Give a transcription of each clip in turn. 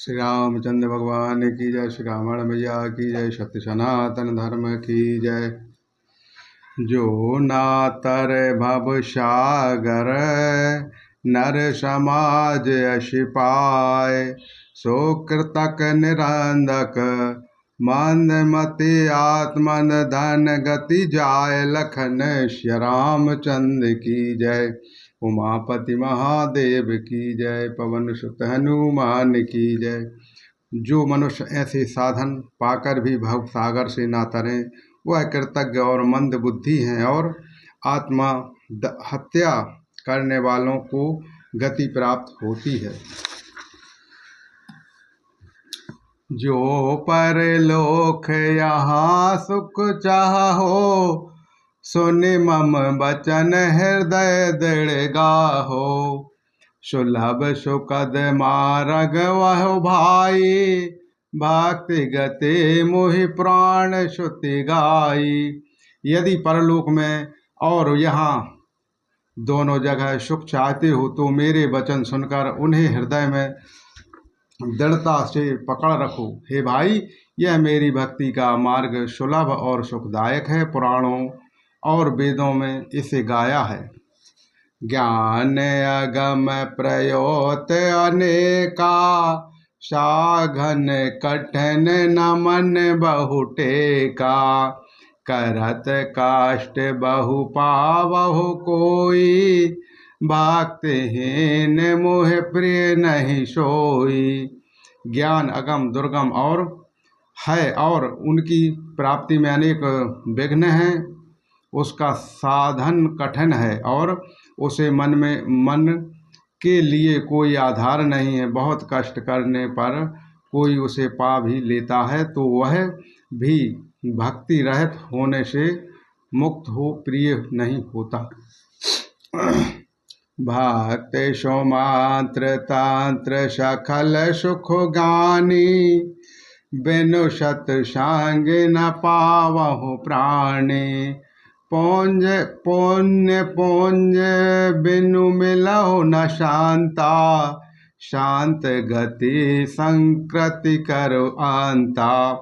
श्री रामचंद्र भगवान की जय। श्री रावण मैया की जय। सत्य सनातन धर्म की जय। जो ना तर भव सागर नर समाज यशि पाय, सो कृतक निरंधक मंद मति आत्मन धन गति जाय। लखन श्री रामचंद्र की जय। उमापति महादेव की जय। पवन सुत हनुमान की जय। जो मनुष्य ऐसे साधन पाकर भी भव सागर से ना तरें, वह कृतज्ञ और मंद बुद्धि हैं और आत्मा हत्या करने वालों को गति प्राप्त होती है। जो परलोक यहाँ सुख चाहो, सुनि मम बचन हृदय दृढ़ गाहो। सुलभ सुखद मार्ग वह भाई, भक्ति गति मोहि प्राण श्रुति गाई। यदि परलोक में और यहाँ दोनों जगह सुख चाहते हो तो मेरे वचन सुनकर उन्हें हृदय में दृढ़ता से पकड़ रखो। हे भाई, यह मेरी भक्ति का मार्ग सुलभ और सुखदायक है। पुराणों और वेदों में इसे गाया है। ज्ञान अगम प्रयोत अनेका, साघन कठिन न मन बहु टेका। करत काष्ट बहु पावहु कोई, भक्तिहीन मोह प्रिय नहीं सोई। ज्ञान अगम दुर्गम और है और उनकी प्राप्ति में अनेक विघ्न हैं। उसका साधन कठिन है और उसे मन के लिए कोई आधार नहीं है। बहुत कष्ट करने पर कोई उसे पा भी लेता है तो वह भी भक्ति रहित होने से मुक्त हो प्रिय नहीं होता। भक्त सोमात्र तांत्र सकल सुख गानी, बिनु सत्संग न पावहु प्राणी। पुण्य बिनु मिलहु न शांता, शांत गति संकृति करो अंता।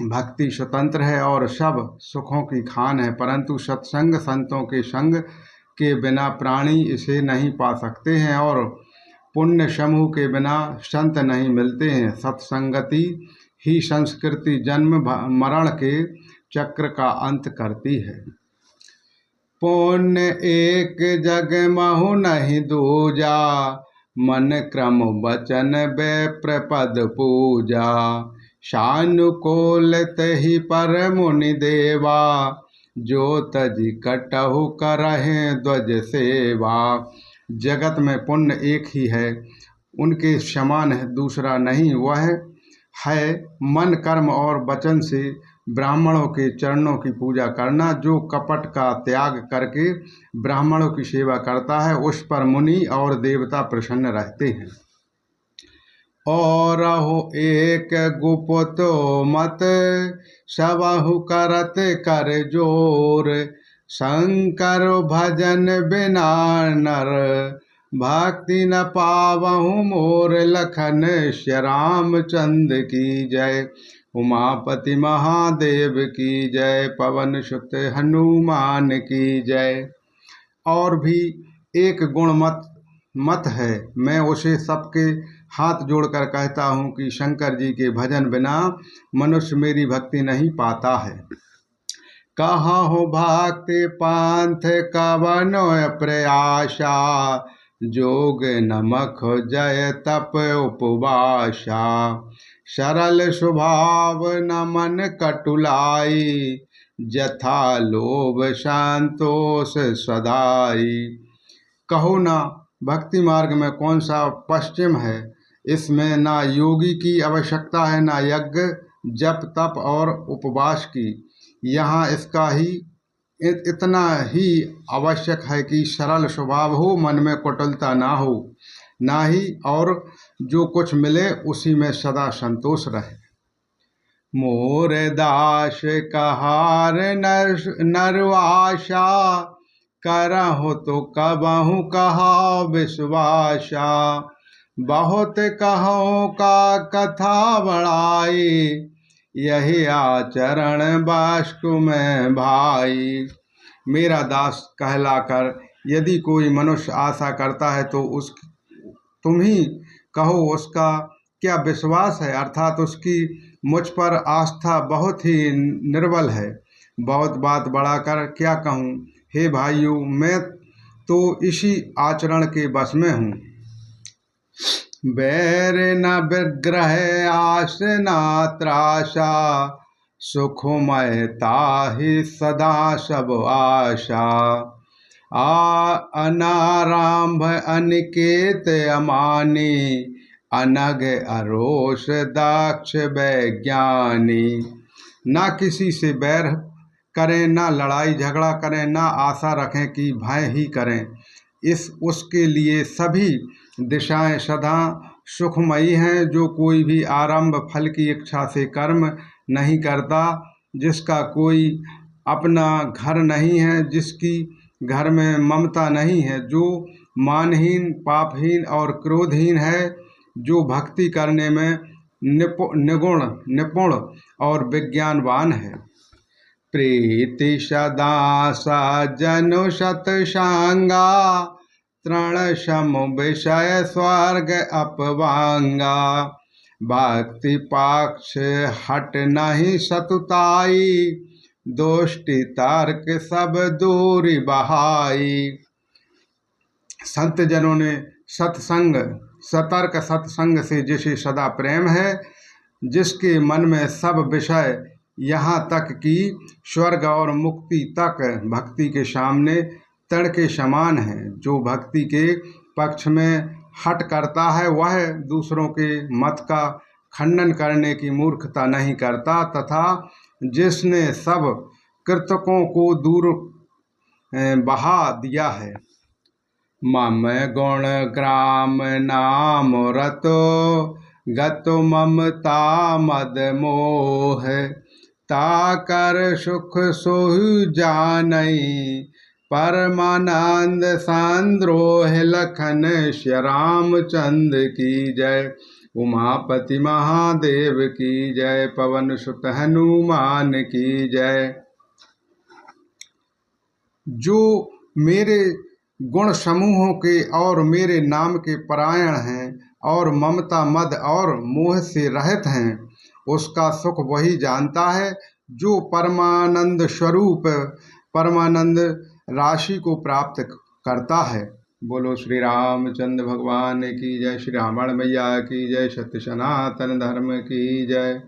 भक्ति स्वतंत्र है और सब सुखों की खान है, परंतु सत्संग संतों के संग के बिना प्राणी इसे नहीं पा सकते हैं और पुण्य समूह के बिना संत नहीं मिलते हैं। सत्संगति ही संस्कृति जन्म मरण के चक्र का अंत करती है। पुण्य एक जग महु नहीं दूजा, मन क्रम वचन विप्र पद पूजा। सानुकूलित ही पर मुनि देवा, जो तजि कटहु करहे ध्वज सेवा। जगत में पुण्य एक ही है, उनके समान है दूसरा नहीं। वह है मन कर्म और वचन से ब्राह्मणों के चरणों की पूजा करना। जो कपट का त्याग करके ब्राह्मणों की सेवा करता है, उस पर मुनि और देवता प्रसन्न रहते हैं। और हो एक गुप्तो मत, सबहु करत कर जोर। शंकर भजन बिना नर, भक्ति न पावहु मोर। लखन श्री रामचंद्र की जय। उमापति महादेव की जय। पवन सुत हनुमान की जय। और भी एक गुण मत है, मैं उसे सबके हाथ जोड़कर कहता हूँ कि शंकर जी के भजन बिना मनुष्य मेरी भक्ति नहीं पाता है। कहाँ हो भक्ति पंथ कवनो प्रयासा, जोग नमक जय तप उपवासा। सरल स्वभाव न मन कटुलाई, जथा लोभ संतोष सदाई। कहो ना, भक्ति मार्ग में कौन सा पश्चिम है। इसमें ना योगी की आवश्यकता है, ना यज्ञ जप तप और उपवास की। यहाँ इसका ही इतना ही आवश्यक है कि सरल स्वभाव हो, मन में कुटिलता ना हो, ना ही और जो कुछ मिले उसी में सदा संतोष रहे। मोर दास कहार नरवासा, करहु तो कबहु कहा विश्वासा। बहुत कहो का कथा बढ़ाई, यही आचरण बाष्कु में भाई। मेरा दास कहलाकर यदि कोई मनुष्य आशा करता है तो तुम ही कहो उसका क्या विश्वास है, अर्थात उसकी मुझ पर आस्था बहुत ही निर्बल है। बहुत बात बढ़ाकर क्या कहूँ हे भाइयों, मैं तो इसी आचरण के बस में हूँ। बैर न विग्रह आस न त्रासा, सुखमय ताहि सदा सब आशा। अनारंभ अनिकेत अमानी, अनग अरोष दाक्ष वैज्ञानी। ना किसी से बैर करें, ना लड़ाई झगड़ा करें, ना आशा रखें कि भय ही करें। उसके लिए सभी दिशाएं सदा सुखमयी हैं। जो कोई भी आरंभ फल की इच्छा से कर्म नहीं करता, जिसका कोई अपना घर नहीं है, जिसकी घर में ममता नहीं है, जो मानहीन पापहीन और क्रोधहीन है, जो भक्ति करने में निपुण और विज्ञानवान है। प्रीति सदा सज्जन सतसंगा, तृण सम विषय स्वर्ग अपवांगा। भक्ति पक्ष हट नहीं सतुताई, दोष्टि तर्क सब दूरी बहाई। संत जनों ने सत्संग सतर्क सत्संग से जिसे सदा प्रेम है, जिसके मन में सब विषय यहाँ तक कि स्वर्ग और मुक्ति तक भक्ति के सामने तड़ के समान है। जो भक्ति के पक्ष में हट करता है, वह दूसरों के मत का खंडन करने की मूर्खता नहीं करता, तथा जिसने सब कृतकों को दूर बहा दिया है। मम गुण ग्राम नाम रतो, गतो ममता मद मोह। ताकर सुख सोहु जानई, परमानंद संद्रोह लखन श्री रामचंद्र की जय। उमापति महादेव की जय। पवन सुत हनुमान की जय। जो मेरे गुण समूहों के और मेरे नाम के परायण हैं और ममता मद और मोह से रहित हैं, उसका सुख वही जानता है जो परमानंद स्वरूप परमानंद राशि को प्राप्त करता है। बोलो श्री रामचंद्र भगवान की जय। श्री रावण मैया की जय। सत्य सनातन धर्म की जय।